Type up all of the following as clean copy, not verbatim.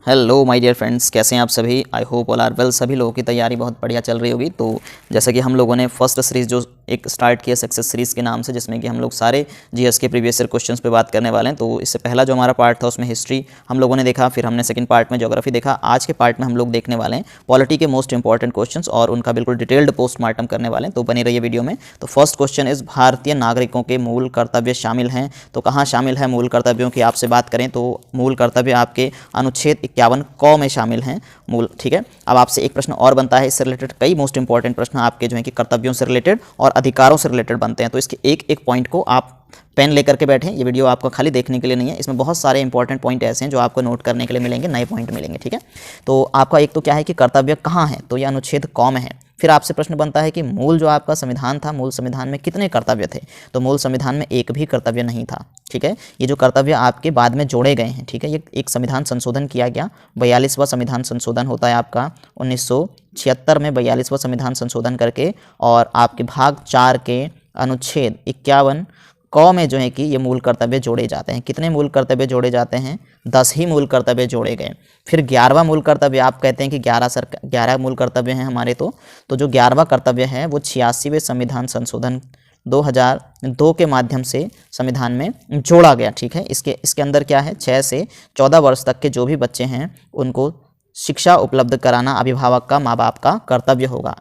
Hello my dear friends, कैसे हैं आप सभी। I hope all are well. सभी लोगों की तैयारी बहुत बढ़िया चल रही होगी। तो जैसा कि हम लोगों ने फर्स्ट सीरीज़ जो एक स्टार्ट किया सक्सेस सीरीज़ के नाम से, जिसमें कि हम लोग सारे जीएस के प्रीवियस ईयर क्वेश्चंस पे बात करने वाले हैं। तो इससे पहला जो हमारा पार्ट था उसमें हिस्ट्री हम लोगों ने देखा, फिर हमने सेकंड पार्ट में ज्योग्राफी देखा। आज के पार्ट में हम लोग देखने वाले हैं पॉलिटी के मोस्ट इंपॉर्टेंट क्वेश्चंस और उनका बिल्कुल डिटेल्ड पोस्टमार्टम करने वाले हैं। तो बने रहिए वीडियो में। तो फर्स्ट क्वेश्चन इज, भारतीय नागरिकों के मूल कर्तव्य शामिल हैं। तो कहाँ शामिल है मूल कर्तव्यों की आपसे बात करें तो मूल कर्तव्य आपके अनुच्छेद 51 क में शामिल हैं मूल। ठीक है, अब आपसे एक प्रश्न और बनता है, इससे रिलेटेड कई मोस्ट इंपॉर्टेंट प्रश्न आपके जो है कि कर्तव्यों से रिलेटेड और अधिकारों से रिलेटेड बनते हैं। तो इसके एक एक पॉइंट को आप पेन लेकर के बैठें। ये वीडियो आपको खाली देखने के लिए नहीं है, इसमें बहुत सारे इंपॉर्टेंट पॉइंट ऐसे हैं जो आपको नोट करने के लिए मिलेंगे, नए पॉइंट मिलेंगे। ठीक है, तो आपका एक तो क्या है कि कर्तव्य कहाँ है, तो यह अनुच्छेद क में है। फिर आपसे प्रश्न बनता है कि मूल जो आपका संविधान था, मूल संविधान में कितने कर्तव्य थे, तो मूल संविधान में एक भी कर्तव्य नहीं था। ठीक है, ये जो कर्तव्य आपके बाद में जोड़े गए हैं। ठीक है, ये एक संविधान संशोधन किया गया, 42वां संविधान संशोधन होता है आपका 1976 में 42वां संविधान संशोधन करके, और आपके भाग 4 के अनुच्छेद 51 क में जो है कि ये मूल कर्तव्य जोड़े जाते हैं। कितने मूल कर्तव्य जोड़े जाते हैं? 10 ही मूल कर्तव्य जोड़े गए। फिर 11वां मूल कर्तव्य, आप कहते हैं कि 11 मूल कर्तव्य हैं हमारे, तो जो 11वां कर्तव्य है वो 86वें संविधान संशोधन 2002 के माध्यम से संविधान में जोड़ा गया। ठीक है, इसके अंदर क्या है, 6 से 14 वर्ष तक के जो भी बच्चे हैं उनको शिक्षा उपलब्ध कराना अभिभावक का, माँ बाप का कर्तव्य होगा।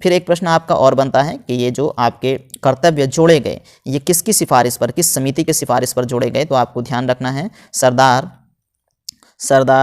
फिर एक प्रश्न आपका और बनता है कि ये जो आपके कर्तव्य जोड़े गए, ये किसकी सिफारिश पर, किस समिति के सिफारिश पर जोड़े गए, तो आपको ध्यान रखना है सरदार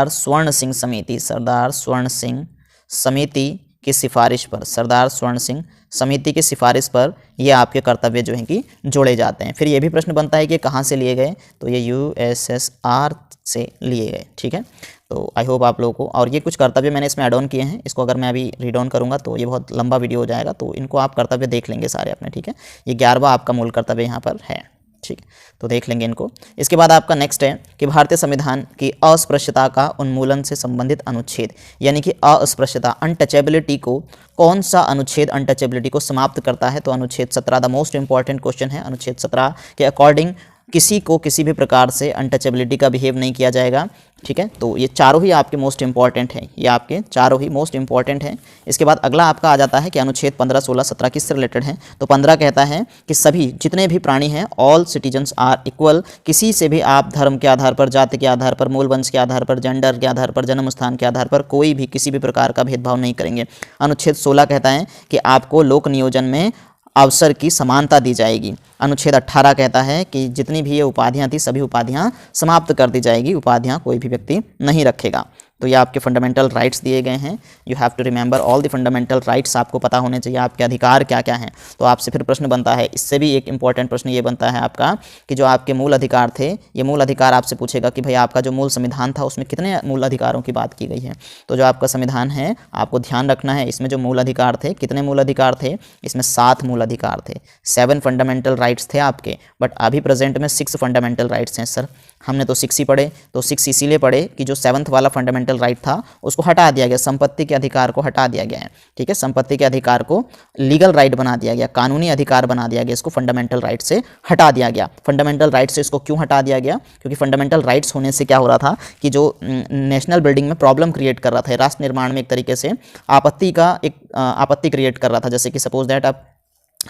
स्वर्ण सिंह समिति, सरदार स्वर्ण सिंह समिति की सिफारिश पर, सरदार स्वर्ण सिंह समिति की सिफारिश पर ये आपके कर्तव्य जो हैं कि जोड़े जाते हैं। फिर ये भी प्रश्न बनता है कि कहाँ से लिए गए, तो ये यूएसएसआर से लिए गए। ठीक है, तो आई होप आप लोगों को, और ये कुछ कर्तव्य मैंने इसमें ऐड ऑन किए हैं, इसको अगर मैं अभी रीड ऑन करूँगा तो ये बहुत लंबा वीडियो हो जाएगा, तो इनको आप कर्तव्य देख लेंगे सारे अपने। ठीक है, ये 11वां आपका मूल कर्तव्य यहाँ पर है। ठीक, तो देख लेंगे इनको। इसके बाद आपका नेक्स्ट है कि भारतीय संविधान की अस्पृश्यता का उन्मूलन से संबंधित अनुच्छेद, यानी कि अस्पृश्यता, अनटचेबिलिटी को, कौन सा अनुच्छेद अनटचेबिलिटी को समाप्त करता है, तो अनुच्छेद 17 द मोस्ट इंपॉर्टेंट क्वेश्चन है। अनुच्छेद 17 के अकॉर्डिंग किसी को किसी भी प्रकार से अनटचेबिलिटी का बिहेव नहीं किया जाएगा। ठीक है, तो ये चारों ही आपके मोस्ट इंपॉर्टेंट हैं, ये आपके चारों ही मोस्ट इंपॉर्टेंट हैं। इसके बाद अगला आपका आ जाता है कि अनुच्छेद 15, 16, 17 किससे रिलेटेड है, तो 15 कहता है कि सभी जितने भी प्राणी हैं, ऑल सिटीजन्स आर इक्वल, किसी से भी आप धर्म के आधार पर, जाति के आधार पर, मूल वंश के आधार पर, जेंडर के आधार पर, जन्म स्थान के आधार पर कोई भी किसी भी प्रकार का भेदभाव नहीं करेंगे। अनुच्छेद 16 कहता है कि आपको लोक नियोजन में अवसर की समानता दी जाएगी। अनुच्छेद 18 कहता है कि जितनी भी ये उपाधियां थी सभी उपाधियां समाप्त कर दी जाएगी, उपाधियां कोई भी व्यक्ति नहीं रखेगा। तो ये आपके फंडामेंटल राइट्स दिए गए हैं। You have to remember all the fundamental rights, आपको पता होने चाहिए आपके अधिकार क्या क्या हैं। तो आपसे फिर प्रश्न बनता है, इससे भी एक इंपॉर्टेंट प्रश्न ये बनता है आपका कि जो आपके मूल अधिकार थे, ये मूल अधिकार आपसे पूछेगा कि भाई आपका जो मूल संविधान था उसमें कितने मूल अधिकारों की बात की गई है। तो जो आपका संविधान है आपको ध्यान रखना है, इसमें जो मूल अधिकार थे, कितने मूल अधिकार थे, इसमें 7 मूल अधिकार थे। 7 फंडामेंटल राइट्स थे आपके, बट अभी प्रेजेंट में 6 फंडामेंटल राइट्स हैं। सर हमने तो 6 ही पढ़े, तो 6 इसीलिए पढ़े कि जो 7th वाला फंडामेंटल राइट था उसको हटा दिया गया, संपत्ति के अधिकार को हटा दिया गया है। ठीक है, संपत्ति के अधिकार को लीगल राइट बना दिया गया, कानूनी अधिकार बना दिया गया, इसको फंडामेंटल राइट से हटा दिया गया। फंडामेंटल राइट से इसको क्यों हटा दिया गया, क्योंकि फंडामेंटल राइट्स होने से क्या हो रहा था कि जो नेशनल बिल्डिंग में प्रॉब्लम क्रिएट कर रहा था, राष्ट्र निर्माण में एक तरीके से आपत्ति क्रिएट कर रहा था। जैसे कि सपोज दैट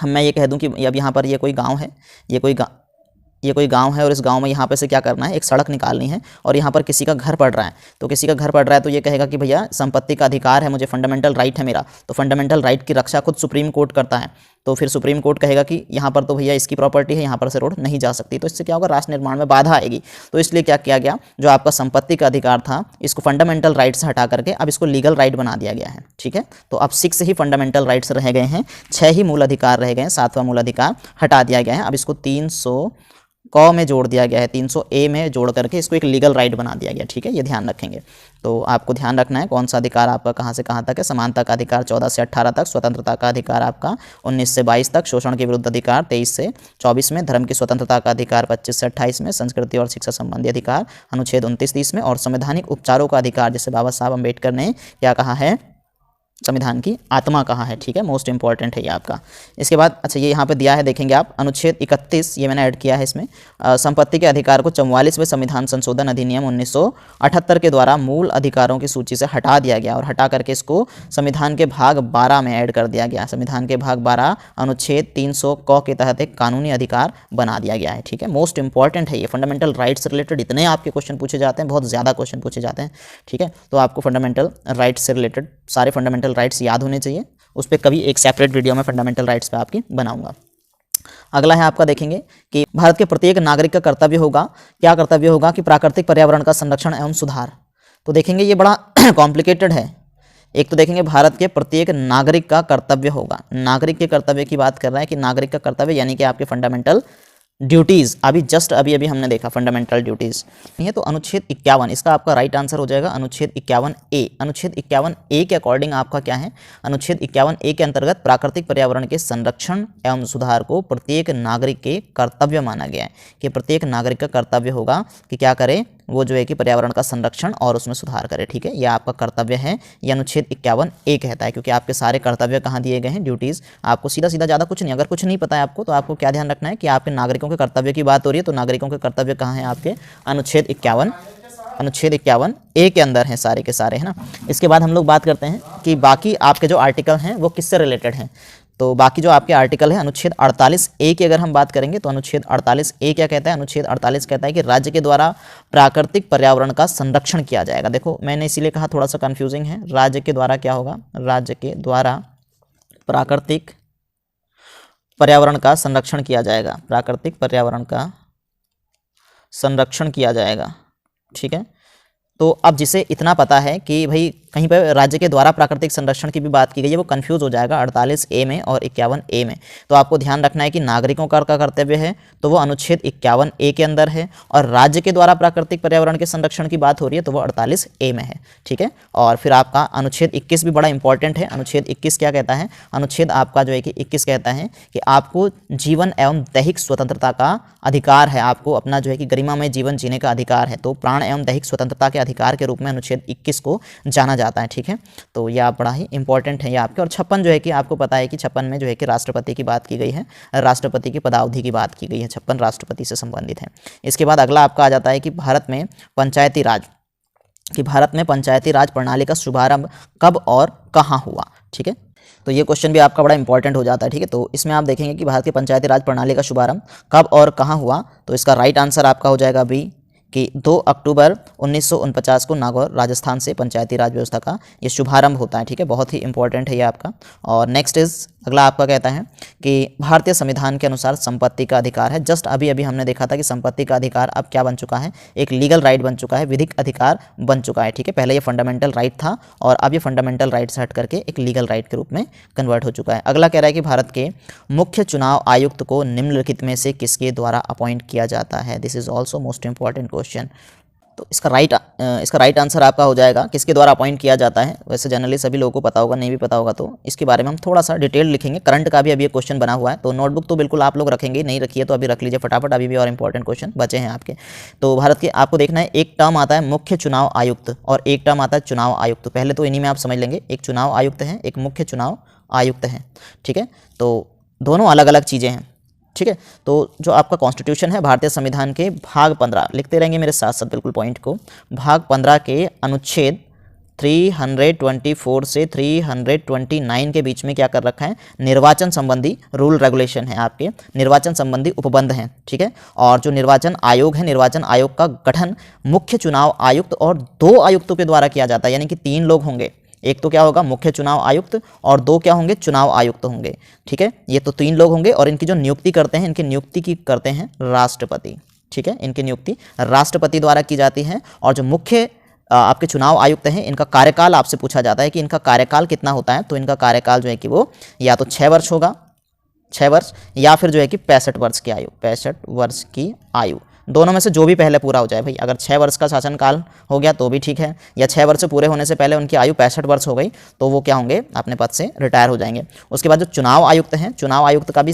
मैं ये कह दूं कि अब यहाँ पर ये कोई गाँव है, ये कोई गांव है और इस गांव में यहाँ पे से क्या करना है, एक सड़क निकालनी है, और यहाँ पर किसी का घर पड़ रहा है, तो किसी का घर पड़ रहा है तो ये कहेगा कि भैया संपत्ति का अधिकार है मुझे, फंडामेंटल राइट है मेरा। तो फंडामेंटल राइट की रक्षा खुद सुप्रीम कोर्ट करता है, तो फिर सुप्रीम कोर्ट कहेगा कि यहाँ पर तो भैया इसकी प्रॉपर्टी है, यहाँ पर से रोड नहीं जा सकती। तो इससे क्या होगा, राष्ट्र निर्माण में बाधा आएगी। तो इसलिए क्या किया गया, जो आपका संपत्ति का अधिकार था इसको फंडामेंटल राइट से हटा करके अब इसको लीगल राइट बना दिया गया है। ठीक है, तो अब 6 ही फंडामेंटल राइट्स रह गए हैं, 6 ही मूल अधिकार रह गए हैं, 7वां मूल अधिकार हटा दिया गया है। अब इसको 300 क में जोड़ दिया गया है, 300 ए में जोड़ करके इसको एक लीगल राइट बना दिया गया। ठीक है, ये ध्यान रखेंगे। तो आपको ध्यान रखना है कौन सा अधिकार आपका कहाँ से कहाँ तक है। समानता का अधिकार 14 से 18 तक, स्वतंत्रता का अधिकार आपका 19 से 22 तक, शोषण के विरुद्ध अधिकार 23 से 24 में, धर्म की स्वतंत्रता का अधिकार 25 से 28 में, संस्कृति और शिक्षा संबंधी अधिकार अनुच्छेद 29-30 में, और संवैधानिक उपचारों का अधिकार, जैसे बाबा साहब अम्बेडकर ने क्या कहा है संविधान की आत्मा कहाँ है, ठीक है, मोस्ट इंपॉर्टेंट है ये आपका। इसके बाद अच्छा ये यहाँ पे दिया है, देखेंगे आप, अनुच्छेद 31 ये मैंने ऐड किया है इसमें, संपत्ति के अधिकार को 44वें संविधान संशोधन अधिनियम 1978 के द्वारा मूल अधिकारों की सूची से हटा दिया गया और हटा करके इसको संविधान के भाग 12 में ऐड कर दिया गया। संविधान के भाग 12 अनुच्छेद 300 क के तहत एक कानूनी अधिकार बना दिया गया है, ठीक है, मोस्ट इंपॉर्टेंट है ये। फंडामेंटल राइट्स से रिलेटेड इतने आपके क्वेश्चन पूछे जाते हैं, बहुत ज़्यादा क्वेश्चन पूछे जाते हैं, ठीक है। तो आपको फंडामेंटल राइट्स से रिलेटेड सारे फंडामेंटल राइट्स याद होने चाहिए। उस पर कभी एक सेपरेट वीडियो में फंडामेंटल राइट्स पे आपकी बनाऊंगा। अगला है आपका, देखेंगे कि भारत के प्रत्येक नागरिक का कर्तव्य होगा, क्या कर्तव्य होगा कि प्राकृतिक पर्यावरण का संरक्षण एवं सुधार। तो देखेंगे ये बड़ा कॉम्प्लिकेटेड है। एक तो देखेंगे भारत के प्रत्येक नागरिक का कर्तव्य होगा, नागरिक के कर्तव्य की बात कर रहा है कि नागरिक का कर्तव्य यानी कि आपके फंडामेंटल ड्यूटीज़, अभी हमने देखा फंडामेंटल ड्यूटीज़ ये तो अनुच्छेद 51, इसका आपका राइट आंसर हो जाएगा अनुच्छेद 51A। अनुच्छेद 51A के अकॉर्डिंग आपका क्या है, अनुच्छेद 51A के अंतर्गत प्राकृतिक पर्यावरण के संरक्षण एवं सुधार को प्रत्येक नागरिक के कर्तव्य माना गया है कि प्रत्येक नागरिक का कर्तव्य होगा कि क्या करे, वो जो है कि पर्यावरण का संरक्षण और उसमें सुधार करे, ठीक है, यह आपका कर्तव्य है, ये अनुच्छेद 51A कहता है। क्योंकि आपके सारे कर्तव्य कहाँ दिए गए हैं, ड्यूटीज़, आपको सीधा सीधा ज़्यादा कुछ नहीं, अगर कुछ नहीं पता है आपको तो आपको क्या ध्यान रखना है कि आपके नागरिकों के कर्तव्य की बात हो रही है, तो नागरिकों के कर्तव्य कहाँ हैं आपके अनुच्छेद 51A के अंदर हैं सारे के सारे, है ना। इसके बाद हम लोग बात करते हैं कि बाकी आपके जो आर्टिकल हैं वो किससे रिलेटेड हैं। तो बाकी जो आपके आर्टिकल है, अनुच्छेद 48A की अगर हम बात करेंगे तो अनुच्छेद 48A क्या कहता है, अनुच्छेद 48 कहता है कि राज्य के द्वारा प्राकृतिक पर्यावरण का संरक्षण किया जाएगा। देखो मैंने इसीलिए कहा थोड़ा सा कंफ्यूजिंग है, राज्य के द्वारा क्या होगा, राज्य के द्वारा प्राकृतिक पर्यावरण का संरक्षण किया जाएगा, प्राकृतिक पर्यावरण का संरक्षण किया जाएगा, ठीक है। तो अब जिसे इतना पता है कि भाई कहीं पर राज्य के द्वारा प्राकृतिक संरक्षण की भी बात की गई है, वो कंफ्यूज हो जाएगा 48A में और 51A में। तो आपको ध्यान रखना है कि नागरिकों का कर्तव्य है तो वो अनुच्छेद 51A के अंदर है, और राज्य के द्वारा प्राकृतिक पर्यावरण के संरक्षण की बात हो रही है तो वो 48A में है, ठीक है। और फिर आपका अनुच्छेद 21 भी बड़ा इंपॉर्टेंट है। अनुच्छेद 21 क्या कहता है, अनुच्छेद आपका जो है कि 21 कहता है कि आपको जीवन एवं दैहिक स्वतंत्रता का अधिकार है, आपको अपना जो है कि गरिमामय जीवन जीने का अधिकार है। तो प्राण एवं दैहिक स्वतंत्रता के अधिकार के रूप में अनुच्छेद 21 को जाना जाता है, ठीक है। तो यह बड़ा ही इंपॉर्टेंट है ये आपके। और 56 जो है कि आपको पता है कि 56 में जो है कि राष्ट्रपति की बात की गई है, राष्ट्रपति की पदावधि की बात की गई है, 56 राष्ट्रपति से संबंधित है। इसके बाद अगला आपका आ जाता है कि भारत में पंचायती राज प्रणाली का शुभारंभ कब और कहाँ हुआ, ठीक है। तो ये क्वेश्चन भी आपका बड़ा इंपॉर्टेंट हो जाता है, ठीक है। तो इसमें आप देखेंगे कि भारत की पंचायती राज प्रणाली का शुभारंभ कब और कहाँ हुआ, तो इसका राइट आंसर आपका हो जाएगा बी कि 2 अक्टूबर 1949 को नागौर राजस्थान से पंचायती राज व्यवस्था का ये शुभारंभ होता है, ठीक है। बहुत ही इंपॉर्टेंट है ये आपका। और नेक्स्ट अगला आपका कहता है कि भारतीय संविधान के अनुसार संपत्ति का अधिकार है। जस्ट अभी हमने देखा था कि संपत्ति का अधिकार अब क्या बन चुका है, एक लीगल राइट बन चुका है, विधिक अधिकार बन चुका है, ठीक है। पहले ये फंडामेंटल राइट था और अब ये फंडामेंटल राइट से हट करके एक लीगल राइट के रूप में कन्वर्ट हो चुका है। अगला कह रहा है कि भारत के मुख्य चुनाव आयुक्त को निम्नलिखित में से किसके द्वारा अपॉइंट किया जाता है। This is also most important question. तो इसका राइट आंसर आपका हो जाएगा किसके द्वारा अपॉइंट किया जाता है। वैसे जनरली सभी लोगों को पता होगा, नहीं भी पता होगा तो इसके बारे में हम थोड़ा सा डिटेल लिखेंगे। करंट का भी अभी ये क्वेश्चन बना हुआ है, तो नोटबुक तो बिल्कुल आप लोग रखेंगे, नहीं रखिए तो अभी रख लीजिए फटाफट, अभी भी और इंपॉर्टेंट क्वेश्चन बचे हैं आपके। तो भारत के आपको देखना है, एक टर्म आता है मुख्य चुनाव आयुक्त और एक टर्म आता है चुनाव आयुक्त। पहले तो इन्हीं में आप समझ लेंगे, एक चुनाव आयुक्त है, एक मुख्य चुनाव आयुक्त है, ठीक है। तो दोनों अलग अलग चीज़ें हैं, ठीक है। तो जो आपका कॉन्स्टिट्यूशन है, भारतीय संविधान के भाग 15 लिखते रहेंगे मेरे साथ साथ बिल्कुल पॉइंट को, भाग 15 के अनुच्छेद 324 से 329 के बीच में क्या कर रखा है, निर्वाचन संबंधी रूल रेगुलेशन है, आपके निर्वाचन संबंधी उपबंध हैं, ठीक है। और जो निर्वाचन आयोग है, निर्वाचन आयोग का गठन मुख्य चुनाव आयुक्त और 2 आयुक्तों के द्वारा किया जाता है, यानी कि 3 लोग होंगे, एक तो क्या होगा मुख्य चुनाव आयुक्त और 2 क्या होंगे चुनाव आयुक्त होंगे, ठीक है। ये तो 3 लोग होंगे और इनकी जो नियुक्ति करते हैं, इनकी नियुक्ति की करते हैं राष्ट्रपति, ठीक है। इनकी नियुक्ति राष्ट्रपति द्वारा की जाती है। और जो मुख्य आपके चुनाव आयुक्त हैं, इनका कार्यकाल आपसे पूछा जाता है कि इनका कार्यकाल कितना होता है, तो इनका कार्यकाल जो है कि वो या तो 6 वर्ष होगा, 6 वर्ष, या फिर जो है कि 65 वर्ष की आयु, 65 वर्ष की आयु, दोनों में से जो भी पहले पूरा हो जाए भाई। अगर 6 वर्ष का शासनकाल हो गया तो भी ठीक है, या 6 वर्ष पूरे होने से पहले उनकी आयु 65 वर्ष हो गई तो वो क्या होंगे, अपने पद से रिटायर हो जाएंगे। उसके बाद जो चुनाव आयुक्त हैं, चुनाव आयुक्त का भी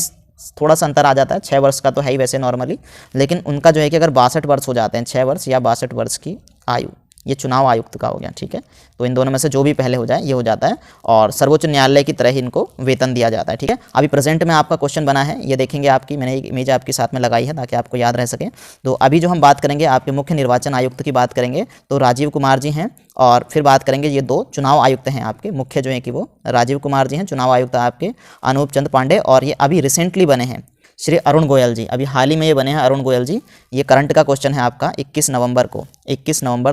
थोड़ा सा अंतर आ जाता है, 6 वर्ष का तो है ही वैसे नॉर्मली, लेकिन उनका जो है कि अगर 62 वर्ष हो जाते हैं, 6 वर्ष या 62 वर्ष की आयु, ये चुनाव आयुक्त का हो गया, ठीक है। तो इन दोनों में से जो भी पहले हो जाए ये हो जाता है, और सर्वोच्च न्यायालय की तरह ही इनको वेतन दिया जाता है, ठीक है। अभी प्रेजेंट में आपका क्वेश्चन बना है, ये देखेंगे आपकी, मैंने एक इमेज आपके साथ में लगाई है ताकि आपको याद रह सके। तो अभी जो हम बात करेंगे आपके मुख्य निर्वाचन आयुक्त की बात करेंगे तो राजीव कुमार जी हैं, और फिर बात करेंगे ये 2 चुनाव आयुक्त हैं आपके मुख्य जो हैं कि वो राजीव कुमार जी हैं, चुनाव आयुक्त आपके अनूप चंद पांडे, और ये अभी रिसेंटली बने हैं श्री अरुण गोयल जी, अभी हाल ही में ये बने हैं अरुण गोयल जी। ये करंट का क्वेश्चन है आपका 21 नवंबर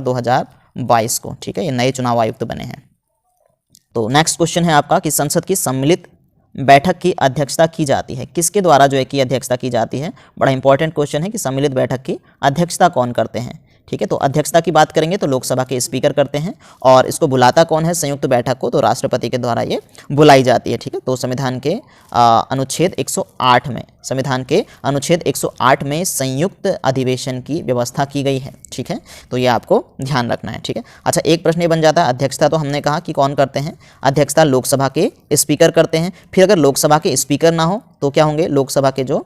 2022 को, ठीक है। ये नए चुनाव आयुक्त बने हैं। तो नेक्स्ट क्वेश्चन है आपका कि संसद की सम्मिलित बैठक की अध्यक्षता की जाती है, किसके द्वारा जो है कि अध्यक्षता की जाती है। बड़ा इंपॉर्टेंट क्वेश्चन है कि सम्मिलित बैठक की अध्यक्षता कौन करते हैं, ठीक है। तो अध्यक्षता की बात करेंगे तो लोकसभा के स्पीकर करते हैं, और इसको बुलाता कौन है संयुक्त बैठक को, तो राष्ट्रपति के द्वारा ये बुलाई जाती है, ठीक है। तो संविधान के अनुच्छेद 108 में, संविधान के अनुच्छेद 108 में संयुक्त अधिवेशन की व्यवस्था की गई है, ठीक है। तो ये आपको ध्यान रखना है, ठीक है। अच्छा, एक प्रश्न ये बन जाता है, अध्यक्षता तो हमने कहा कि कौन करते हैं, अध्यक्षता लोकसभा के स्पीकर करते हैं। फिर अगर लोकसभा के स्पीकर ना हो तो क्या होंगे, लोकसभा के जो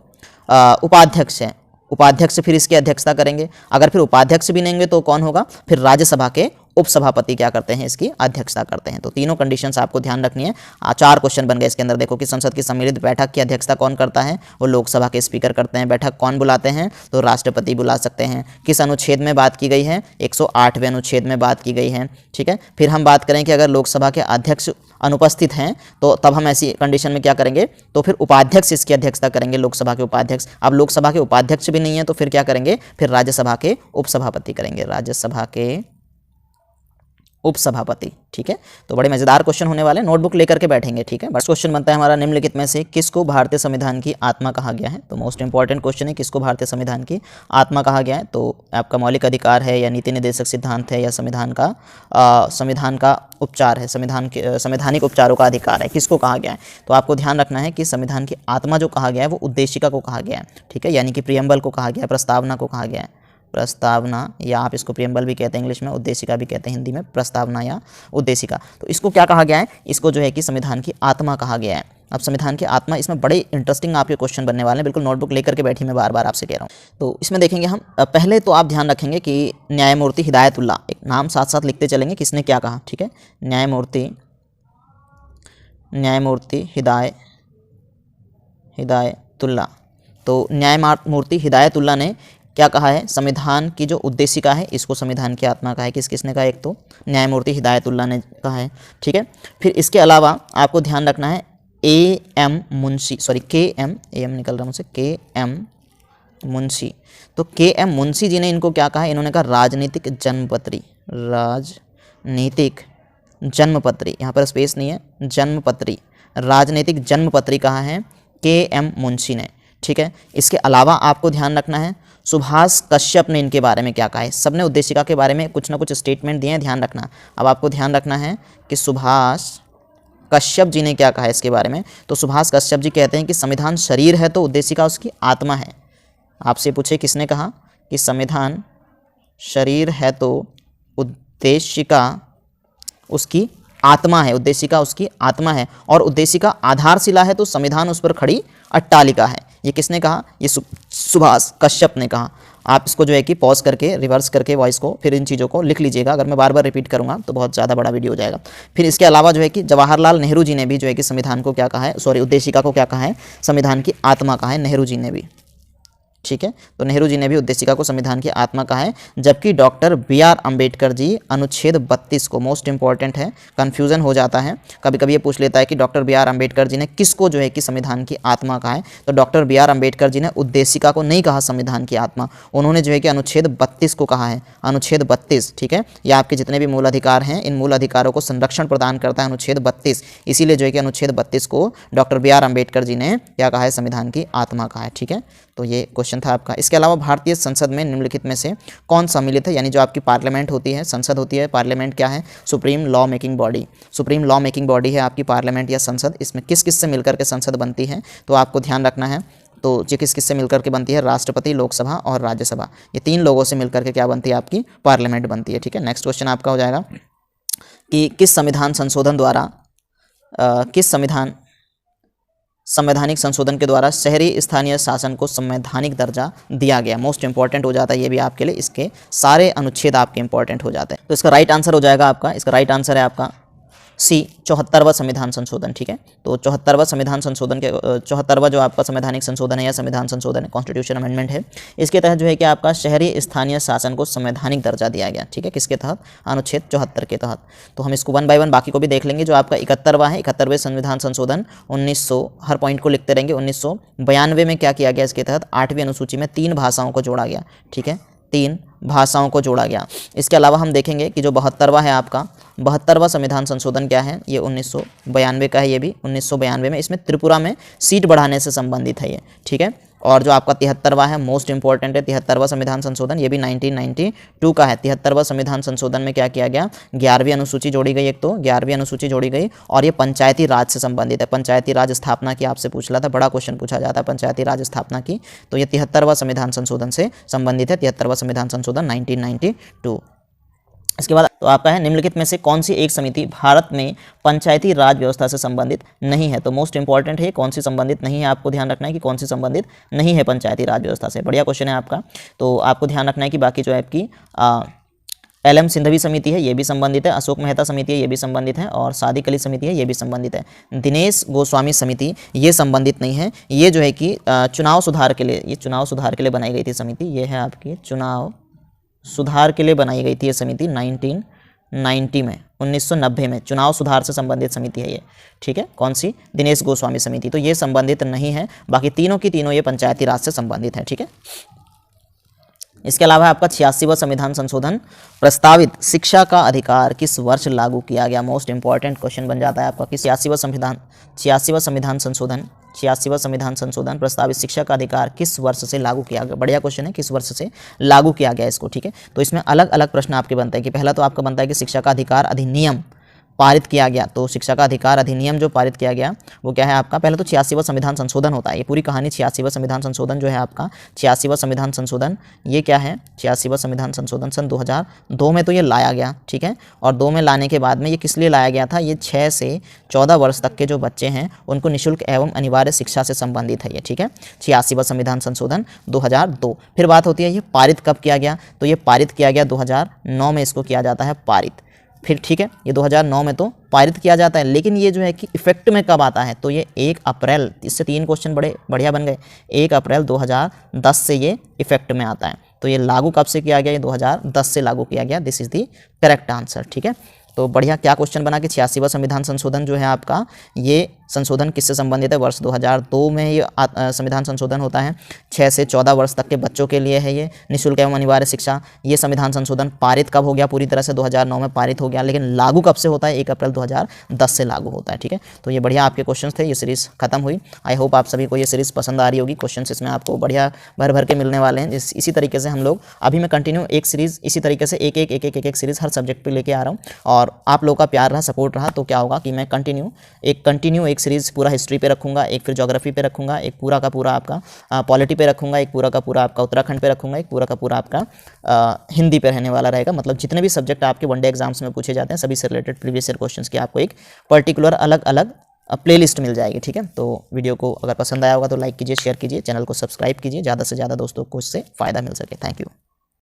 उपाध्यक्ष हैं, उपाध्यक्ष फिर इसकी अध्यक्षता करेंगे। अगर फिर उपाध्यक्ष भी नहीं होंगे तो कौन होगा, फिर राज्यसभा के उपसभापति क्या करते हैं, इसकी अध्यक्षता करते हैं। तो तीनों कंडीशंस आपको ध्यान रखनी है। 4 क्वेश्चन बन गए इसके अंदर। देखो कि संसद की सम्मिलित बैठक की अध्यक्षता कौन करता है, वो लोकसभा के स्पीकर करते हैं। बैठक कौन बुलाते हैं, तो राष्ट्रपति बुला सकते हैं। किस अनुच्छेद में बात की गई है, 108वें अनुच्छेद में बात की गई है, ठीक है। फिर हम बात करें कि अगर लोकसभा के अध्यक्ष अनुपस्थित हैं तो तब हम ऐसी कंडीशन में क्या करेंगे, तो फिर उपाध्यक्ष इसकी अध्यक्षता करेंगे, लोकसभा के उपाध्यक्ष। अब लोकसभा के उपाध्यक्ष भी नहीं है तो फिर क्या करेंगे, फिर राज्यसभा के उपसभापति करेंगे, राज्यसभा के उपसभापति, ठीक है। तो बड़े मजेदार क्वेश्चन होने वाले, नोटबुक लेकर के बैठेंगे, ठीक है। बस क्वेश्चन बनता है हमारा, निम्नलिखित में से किसको भारतीय संविधान की आत्मा कहा गया है। तो मोस्ट इंपॉर्टेंट क्वेश्चन है, किसको भारतीय संविधान की आत्मा कहा गया है। तो आपका मौलिक अधिकार है, या नीति निर्देशक सिद्धांत है, या संविधान का उपचार है, संवैधानिक उपचारों का अधिकार है, किसको कहा गया है। तो आपको ध्यान रखना है कि संविधान की आत्मा जो कहा गया है वो उद्देशिका को कहा गया है, ठीक है। यानी कि प्रियम्बल को कहा गया है, प्रस्तावना को कहा गया है, प्रस्तावना, या आप इसको प्रियम्बल भी कहते हैं इंग्लिश में, उद्देशिका भी कहते हैं हिंदी में, प्रस्तावना या उद्देशिका। तो इसको क्या कहा गया है, इसको जो है कि संविधान की आत्मा कहा गया है। अब संविधान की आत्मा, इसमें बड़े इंटरेस्टिंग आपके क्वेश्चन बनने वाले हैं, बिल्कुल नोटबुक लेकर के बैठिए, मैं बार बार आपसे कह रहा हूँ। तो इसमें देखेंगे हम, पहले तो आप ध्यान रखेंगे कि न्यायमूर्ति हिदायतुल्लाह, एक नाम साथ साथ लिखते चलेंगे किसने क्या कहा, ठीक है। न्यायमूर्ति हिदायतुल्लाह। तो न्यायमूर्ति हिदायतुल्लाह ने क्या कहा है, संविधान की जो उद्देशिका है इसको संविधान की आत्मा कहा है। किसने कहा, एक तो न्यायमूर्ति हिदायतुल्लाह ने कहा है, ठीक है। फिर इसके अलावा आपको ध्यान रखना है के.एम. मुंशी। तो के.एम. मुंशी जी ने इनको क्या कहा, इन्होंने कहा राजनीतिक जन्मपत्री, यहाँ पर स्पेस नहीं है, राजनीतिक जन्मपत्री कहा है के.एम. मुंशी ने, ठीक है। इसके अलावा आपको ध्यान रखना है सुभाष कश्यप ने इनके बारे में क्या कहा है। सबने उद्देशिका के बारे में कुछ ना कुछ स्टेटमेंट दिए हैं, ध्यान रखना। अब आपको ध्यान रखना है कि सुभाष कश्यप जी ने क्या कहा है इसके बारे में। तो सुभाष कश्यप जी कहते हैं कि संविधान शरीर है तो उद्देशिका उसकी आत्मा है। आपसे पूछे किसने कहा कि संविधान शरीर है तो उद्देशिका उसकी आत्मा है, उद्देशिका उसकी आत्मा है, और उद्देशिका आधारशिला है तो संविधान उस पर खड़ी अट्टालिका है। ये किसने कहा, ये सुभाष कश्यप ने कहा। आप इसको जो है कि पॉज करके, रिवर्स करके वॉइस को, फिर इन चीज़ों को लिख लीजिएगा। अगर मैं बार बार रिपीट करूंगा तो बहुत ज़्यादा बड़ा वीडियो हो जाएगा। फिर इसके अलावा जो है कि जवाहरलाल नेहरू जी ने भी जो है कि संविधान को क्या कहा है, उद्देशिका को क्या कहा है, संविधान की आत्मा कहा है, नेहरू जी ने भी, ठीक है। तो नेहरू जी ने भी उद्देशिका को संविधान की आत्मा कहा है। जबकि डॉक्टर बी.आर. अंबेडकर जी अनुच्छेद 32 को, मोस्ट इंपॉर्टेंट है, कन्फ्यूजन हो जाता है कभी कभी, ये पूछ लेता है कि डॉक्टर बी.आर. अंबेडकर जी ने किसको जो है कि संविधान की आत्मा कहा है। तो डॉक्टर बी.आर. अंबेडकर जी ने उद्देशिका को नहीं कहा संविधान की आत्मा, उन्होंने जो है कि अनुच्छेद 32 को कहा है, अनुच्छेद 32, ठीक है। ये आपके जितने भी मूल अधिकार हैं, इन मूल अधिकारों को संरक्षण प्रदान करता है अनुच्छेद 32, इसीलिए जो है कि अनुच्छेद 32 को डॉक्टर बी.आर. अंबेडकर जी ने क्या कहा है, संविधान की आत्मा कहा है, ठीक है। तो ये क्वेश्चन था आपका। इसके अलावा भारतीय संसद में निम्नलिखित में से कौन सम्मिलित है, यानी जो आपकी पार्लियामेंट होती है, संसद होती है, पार्लियामेंट क्या है, supreme law making body, supreme law making body है आपकी पार्लियामेंट या संसद। इसमें किस किस से मिलकर के संसद बनती है, तो आपको ध्यान रखना है। तो ये किस किस से मिलकर के बनती है, राष्ट्रपति, लोकसभा और राज्यसभा, ये 3 लोगों से मिलकर के क्या बनती है, आपकी पार्लियामेंट बनती है, ठीक है। नेक्स्ट क्वेश्चन आपका हो जाएगा कि किस संविधान संवैधानिक संशोधन के द्वारा शहरी स्थानीय शासन को संवैधानिक दर्जा दिया गया। मोस्ट इंपॉर्टेंट हो जाता है ये भी आपके लिए, इसके सारे अनुच्छेद आपके इंपॉर्टेंट हो जाते हैं। तो इसका राइट आंसर हो जाएगा आपका, इसका राइट आंसर है आपका सी 74वां संविधान संशोधन। ठीक है, तो 74वां संविधान संशोधन के 74वां जो आपका संवैधानिक संशोधन है या संविधान संशोधन है, कॉन्स्टिट्यूशन अमेंडमेंट है, इसके तहत जो है कि आपका शहरी स्थानीय शासन को संवैधानिक दर्जा दिया गया। ठीक है, किसके तहत? अनुच्छेद 74 के तहत। तो हम इसको 1 बाय 1 बाकी को भी देख लेंगे। जो आपका 71वां है, 71वें संविधान संशोधन 1900, हर पॉइंट को लिखते रहेंगे। 1992 में क्या किया गया? इसके तहत 8वीं अनुसूची में 3 भाषाओं को जोड़ा गया। ठीक है, 3 भाषाओं को जोड़ा गया। इसके अलावा हम देखेंगे कि जो 72वां है आपका, 72वां संविधान संशोधन क्या है? ये 1992 का है, ये भी 1992 में। इसमें त्रिपुरा में सीट बढ़ाने से संबंधित है ये। ठीक है, और जो आपका 73वां है, मोस्ट इंपॉर्टेंट है 73वां संविधान संशोधन, ये भी 1992 का है। 73वां संविधान संशोधन में क्या किया गया? 11वीं अनुसूची जोड़ी गई, एक तो 11वीं अनुसूची जोड़ी गई, और ये पंचायती राज से संबंधित है। पंचायती राज स्थापना की आपसे पूछ रहा था, बड़ा क्वेश्चन पूछा जाता है पंचायती राज स्थापना की, तो ये 73वां संविधान संशोधन से संबंधित है। 73वां संविधान संशोधन 1992। इसके बाद तो आपका है, निम्नलिखित में से कौन सी एक समिति भारत में पंचायती राज व्यवस्था से संबंधित नहीं है? तो मोस्ट इंपॉर्टेंट है कौन सी संबंधित नहीं है, आपको ध्यान रखना है कि कौन सी संबंधित नहीं है पंचायती राज व्यवस्था से। बढ़िया क्वेश्चन है आपका, तो आपको ध्यान रखना है कि बाकी जो है आपकी LM सिंघवी समिति है, ये भी संबंधित है। अशोक मेहता समिति है, ये भी संबंधित है। और सादिक अली समिति है, ये भी संबंधित है। दिनेश गोस्वामी समिति ये संबंधित नहीं है। ये जो है कि चुनाव सुधार के लिए, ये चुनाव सुधार के लिए बनाई गई थी समिति। ये है आपकी चुनाव सुधार के लिए बनाई गई थी ये समिति 1990 में, 1990 में चुनाव सुधार से संबंधित समिति है ये। ठीक है, कौन सी? दिनेश गोस्वामी समिति। तो ये संबंधित नहीं है, बाकी तीनों की तीनों ये पंचायती राज से संबंधित है। ठीक है, इसके अलावा आपका 86वां संविधान संशोधन, प्रस्तावित शिक्षा का अधिकार किस वर्ष लागू किया गया? मोस्ट इंपॉर्टेंट क्वेश्चन बन जाता है आपका कि 86वां संविधान संशोधन प्रस्तावित शिक्षा का अधिकार किस वर्ष से लागू किया गया? बढ़िया क्वेश्चन है, किस वर्ष से लागू किया गया इसको। ठीक है, तो इसमें अलग अलग प्रश्न आपके बनते हैं कि पहला तो आपका बनता है कि शिक्षा का अधिकार अधिनियम पारित किया गया। तो शिक्षा का अधिकार अधिनियम जो पारित किया गया वो क्या है आपका? पहले तो 86वां संविधान संशोधन होता है, ये पूरी कहानी 86वां संविधान संशोधन जो है आपका 86वां संविधान संशोधन, ये क्या है? 86वां संविधान संशोधन सन 2002 में तो ये लाया गया। ठीक है, और 2 में लाने के बाद में ये किस लिए लाया गया था? ये 6 से 14 वर्ष तक के जो बच्चे हैं उनको निःशुल्क एवं अनिवार्य शिक्षा से संबंधित है ये। ठीक है, 86वां संविधान संशोधन 2002। फिर बात होती है ये पारित कब किया गया? तो ये पारित किया गया 2009 में, इसको किया जाता है पारित। फिर ठीक है, ये 2009 में तो पारित किया जाता है, लेकिन ये जो है कि इफेक्ट में कब आता है? तो ये 1 अप्रैल, इससे 3 क्वेश्चन बड़े बढ़िया बन गए। 1 अप्रैल 2010 से ये इफेक्ट में आता है। तो ये लागू कब से किया गया? ये 2010 से लागू किया गया। This is the correct answer. ठीक है, तो बढ़िया क्या क्वेश्चन बना कि 86वां संविधान संशोधन जो है आपका, ये संशोधन किससे संबंधित है? वर्ष 2002 में ये संविधान संशोधन होता है। 6 से 14 वर्ष तक के बच्चों के लिए है ये निःशुल्क एवं अनिवार्य शिक्षा। ये संविधान संशोधन पारित कब हो गया? पूरी तरह से 2009 में पारित हो गया, लेकिन लागू कब से होता है? 1 अप्रैल 2010 से लागू होता है। ठीक है, तो ये बढ़िया आपके क्वेश्चन थे। ये सीरीज़ खत्म हुई। आई होप आप सभी को ये सीरीज़ पसंद आ रही होगी। क्वेश्चन इसमें आपको बढ़िया भर भर के मिलने वाले हैं। इसी तरीके से हम लोग अभी मैं कंटिन्यू एक सीरीज़ इसी तरीके से एक सीरीज़ हर सब्जेक्ट पर लेके आ रहा हूँ, और आप लोगों का प्यार रहा, सपोर्ट रहा, तो क्या होगा कि मैं कंटिन्यू एक सीरीज़ पूरा हिस्ट्री पे रखूंगा, एक फिर ज्योग्राफी पे रखूंगा, एक पूरा का पूरा आपका पॉलिटी पे रखूंगा, एक पूरा का पूरा आपका उत्तराखंड पे रखूंगा, एक पूरा का पूरा आपका हिंदी पे रहने वाला रहेगा। मतलब जितने भी सब्जेक्ट आपके वनडे एग्जाम्स में पूछे जाते हैं सभी से रिलेटेड प्रीवियस ईयर क्वेश्चंस की आपको एक पर्टिकुलर अलग अलग प्लेलिस्ट मिल जाएगी। ठीक है, तो वीडियो को अगर पसंद आया होगा तो लाइक कीजिए, शेयर कीजिए, चैनल को सब्सक्राइब कीजिए, ज़्यादा से ज़्यादा दोस्तों को इससे फ़ायदा मिल सके। Thank you.